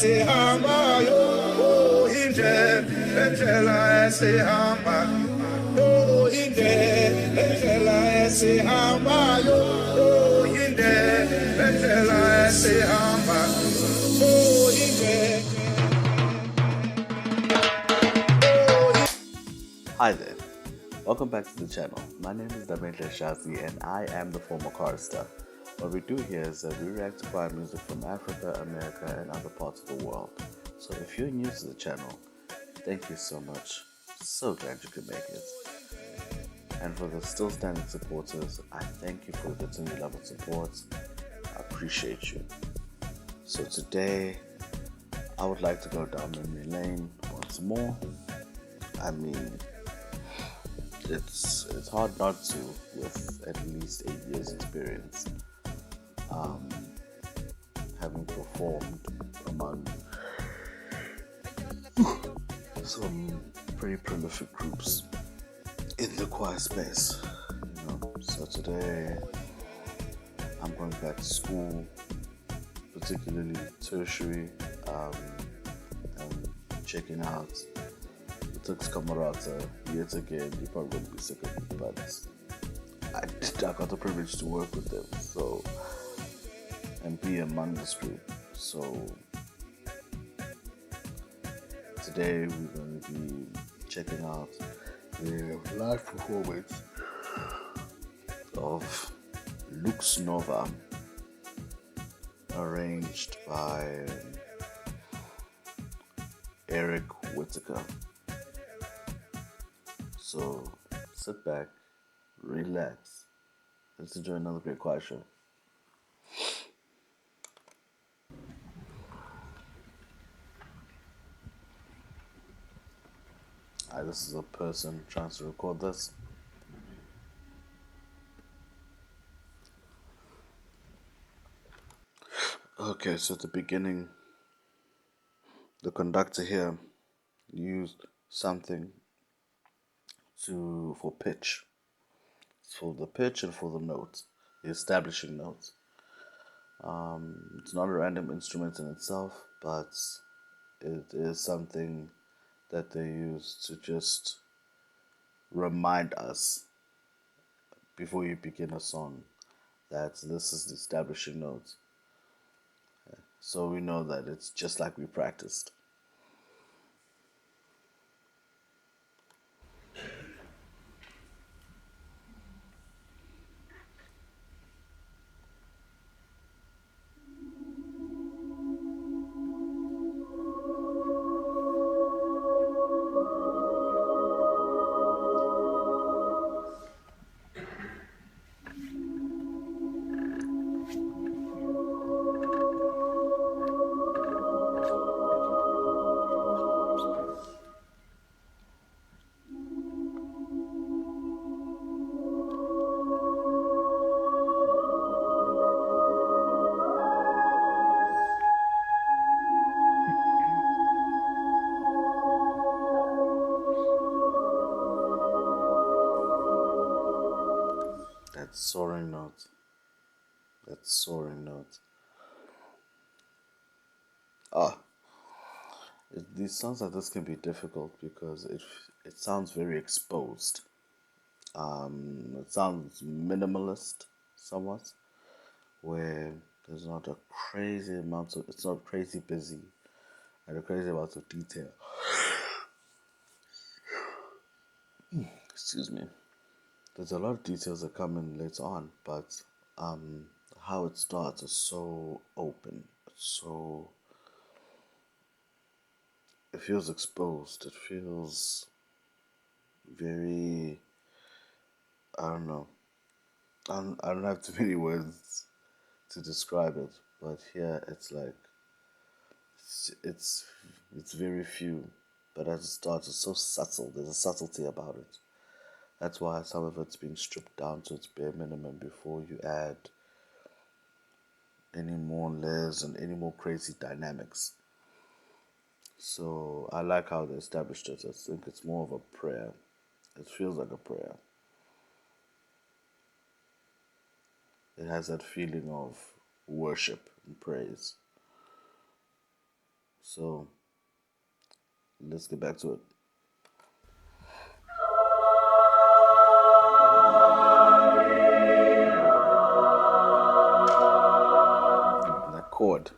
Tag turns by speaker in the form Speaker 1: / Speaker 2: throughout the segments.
Speaker 1: esihamba yo indlela esihamba yo indlela esihamba yo indlela esihamba yo indlela.
Speaker 2: Hi there, welcome back to the channel. My name is Damentle Shazi and I am the former Chorister. What we do here is that we react to choir music from Africa, America and other parts of the world. So if you're new to the channel, thank you so much. So glad you could make it. And for the still standing supporters, I thank you for the continued love and support. I appreciate you. So today, I would like to go down memory lane once more. I mean, it's hard not to with at least 8 years experience, having performed among some pretty prolific groups in the choir space, you know. So today I'm going back to school, particularly tertiary, and checking out the TUKS CAMERATA yet again. You probably won't be sick of it, but I got the privilege to work with them, so, and be among this group. So today we're going to be checking out the live performance of LUX Nova, arranged by Whitacre. So sit back, relax, let's enjoy another great choir show. This is a person trying to record this. Okay, so at the beginning, the conductor here used something for pitch. It's for the pitch and for the notes, the establishing notes. It's not a random instrument in itself, but it is something that they use to just remind us before you begin a song that this is the establishing notes. So we know that it's just like we practiced. That soaring note. That soaring note. These songs like this can be difficult because it sounds very exposed. It sounds minimalist somewhat, where there's not a crazy amount of, it's not crazy busy and a crazy amount of detail. Excuse me. There's a lot of details that come in later on, but how it starts is so open, so it feels exposed. It feels very, I don't know. I don't have too many words to describe it, but here it's like it's very few, but as it starts, it's so subtle. There's a subtlety about it. That's why some of it's been stripped down to its bare minimum before you add any more layers and any more crazy dynamics. So I like how they established it. I think it's more of a prayer. It feels like a prayer. It has that feeling of worship and praise. So let's get back to it. That chord.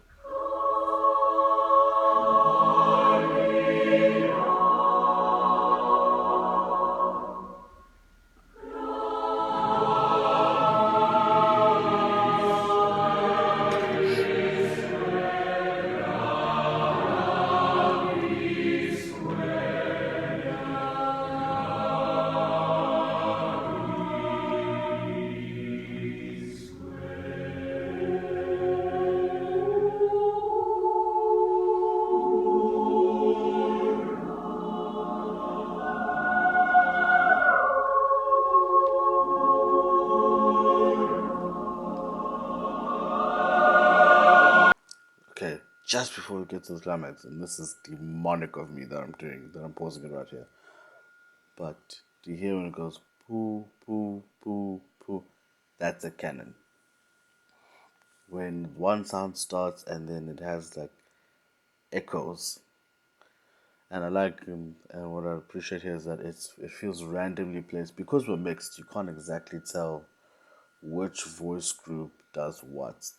Speaker 2: Okay, just before we get to the climax, and this is demonic of me that I'm doing, that I'm pausing it right here. But do you hear when it goes poo, poo, poo, poo? That's a canon. When one sound starts and then it has like echoes. And I like, and what I appreciate here is that it feels randomly placed. Because we're mixed, you can't exactly tell which voice group does what.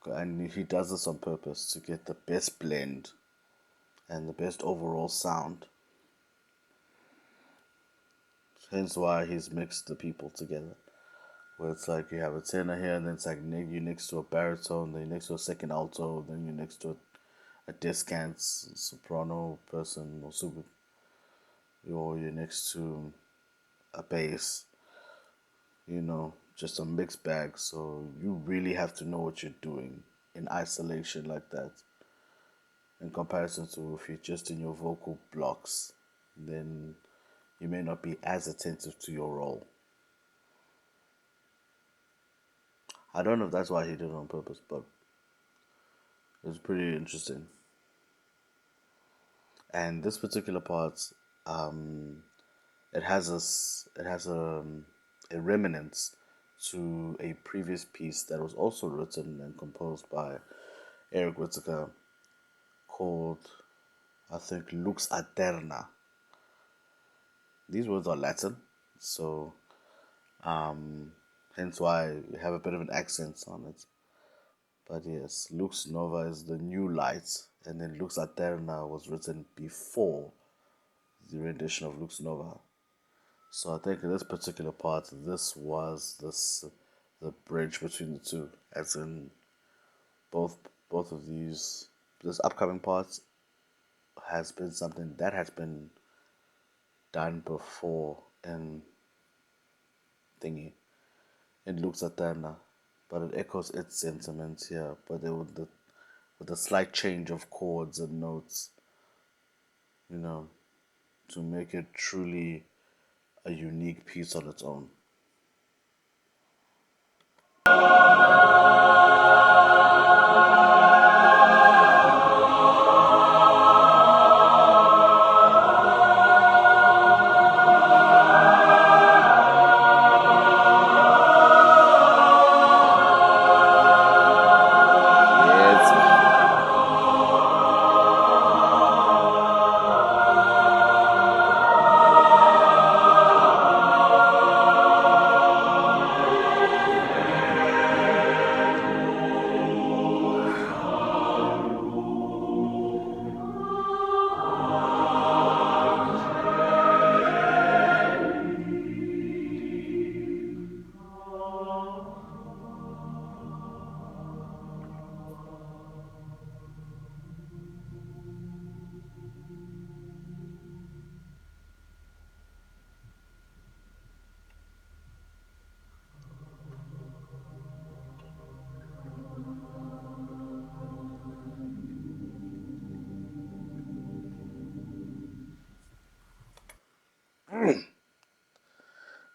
Speaker 2: And he does this on purpose to get the best blend and the best overall sound. Hence why he's mixed the people together. Where it's like you have a tenor here, and then it's like you next to a baritone, then you're next to a second alto, then you're next to a descant soprano person, or super, or you're next to a bass. Just a mixed bag. So you really have to know what you're doing in isolation like that. In comparison to if you're just in your vocal blocks, then you may not be as attentive to your role. I don't know if that's why he did it on purpose, but it's pretty interesting. And this particular part, um, it has a remnants to a previous piece that was also written and composed by Eric Whitacre called, I think, Lux Aeterna. These words are Latin, so hence why we have a bit of an accent on it. But yes, Lux Nova is the new light, and then Lux Aeterna was written before the rendition of Lux Nova. So I think in this particular part, this was the bridge between the two, as in both both of these. This upcoming part has been something that has been done before in thingy in Lux Aeterna, but it echoes its sentiments here, but with a slight change of chords and notes, you know, to make it truly a unique piece on its own. Yes, man.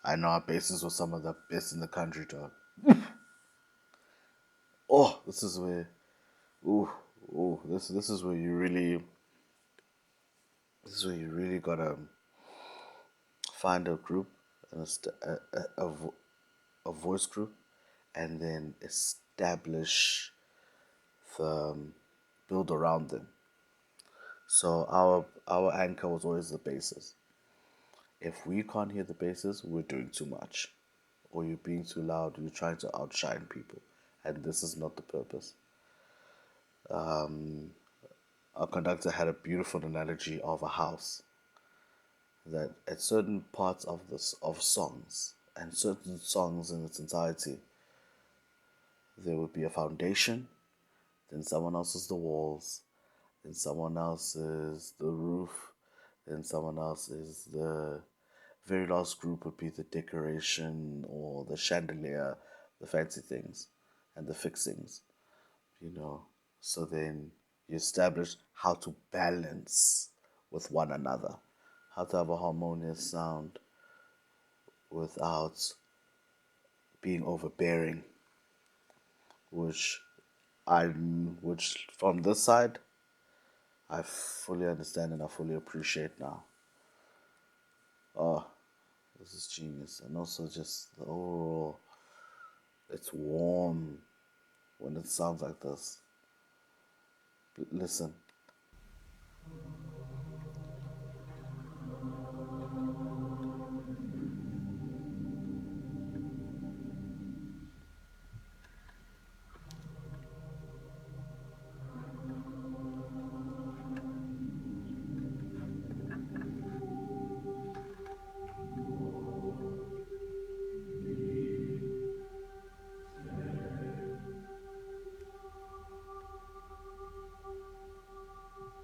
Speaker 2: I know our basses were some of the best in the country, dog. Oh, ooh, this is where you really gotta find a group, and a voice group, and then establish the build around them. So our anchor was always the basis. If we can't hear the basis, we're doing too much. Or you're being too loud, you're trying to outshine people. And this is not the purpose. Our conductor had a beautiful analogy of a house. That at certain parts of songs and certain songs in its entirety, there would be a foundation, then someone else is the walls, then someone else is the roof, then someone else is the very last group would be the decoration or the chandelier, the fancy things, and the fixings, you know. So then you establish how to balance with one another, how to have a harmonious sound without being overbearing, which which from this side I fully understand and I fully appreciate now. Oh, this is genius. And also just the overall, it's warm when it sounds like this. Listen.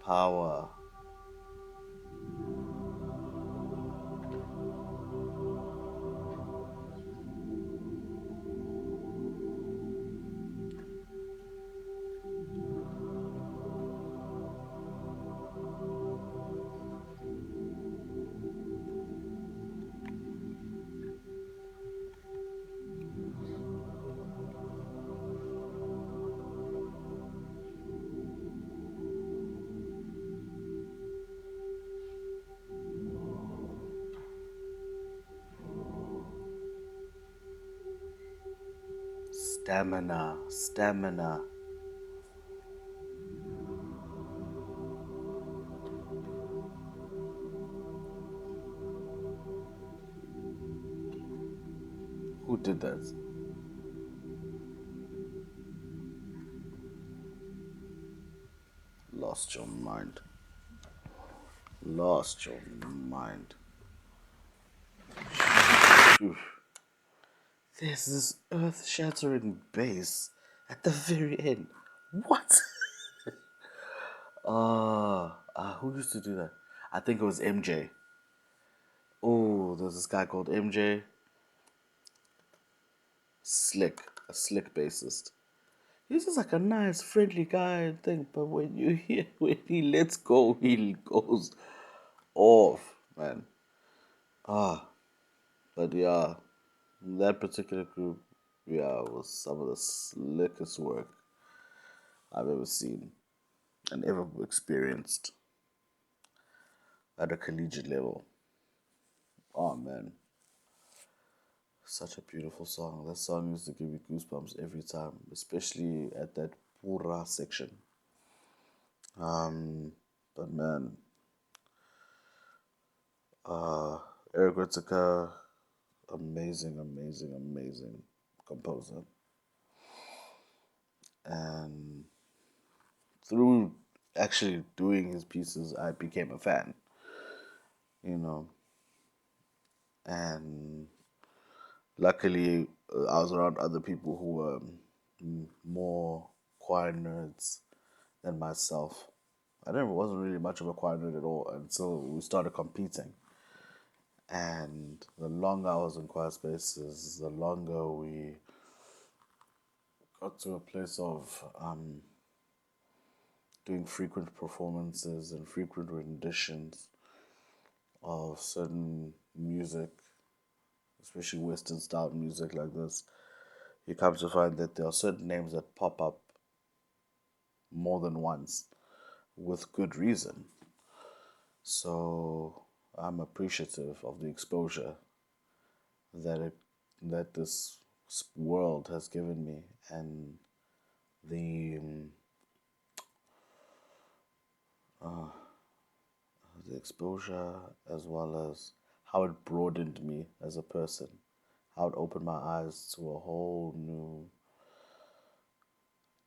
Speaker 2: Power. Stamina. Stamina. Who did that? Lost your mind. Lost your mind. Oof. There's this earth shattering bass at the very end. What? Who used to do that? I think it was MJ. Oh, there's this guy called MJ. Slick. A slick bassist. He's just like a nice, friendly guy and thing, but when you hear when he lets go, he goes off, man. Ah, but yeah, that particular group, yeah, was some of the slickest work I've ever seen and ever experienced at a collegiate level. Oh man, such a beautiful song. That song used to give me goosebumps every time, especially at that pura section. But man, Eric Whitacre, amazing, amazing, amazing composer. And through actually doing his pieces, I became a fan, you know. And luckily, I was around other people who were more choir nerds than myself. Wasn't really much of a choir nerd at all until we started competing. And the longer I was in choir spaces, the longer we got to a place of doing frequent performances and frequent renditions of certain music, especially Western style music like this, you come to find that there are certain names that pop up more than once with good reason. So I'm appreciative of the exposure that this world has given me and the exposure, as well as how it broadened me as a person, how it opened my eyes to a whole new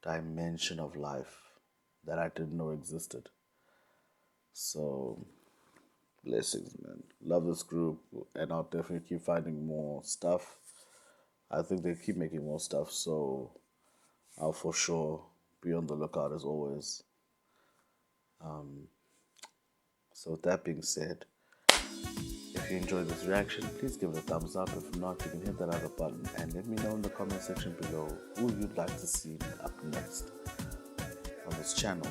Speaker 2: dimension of life that I didn't know existed. So, blessings, man. Love this group, and I'll definitely keep finding more stuff. I think they keep making more stuff, so I'll for sure be on the lookout as always. So, with that being said, if you enjoyed this reaction, please give it a thumbs up. If not, you can hit that other button and let me know in the comment section below who you'd like to see up next on this channel.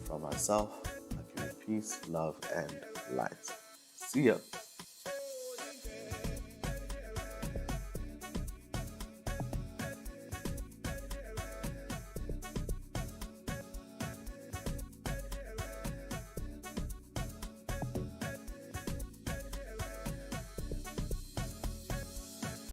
Speaker 2: From myself, I give you peace, love, and light. See ya.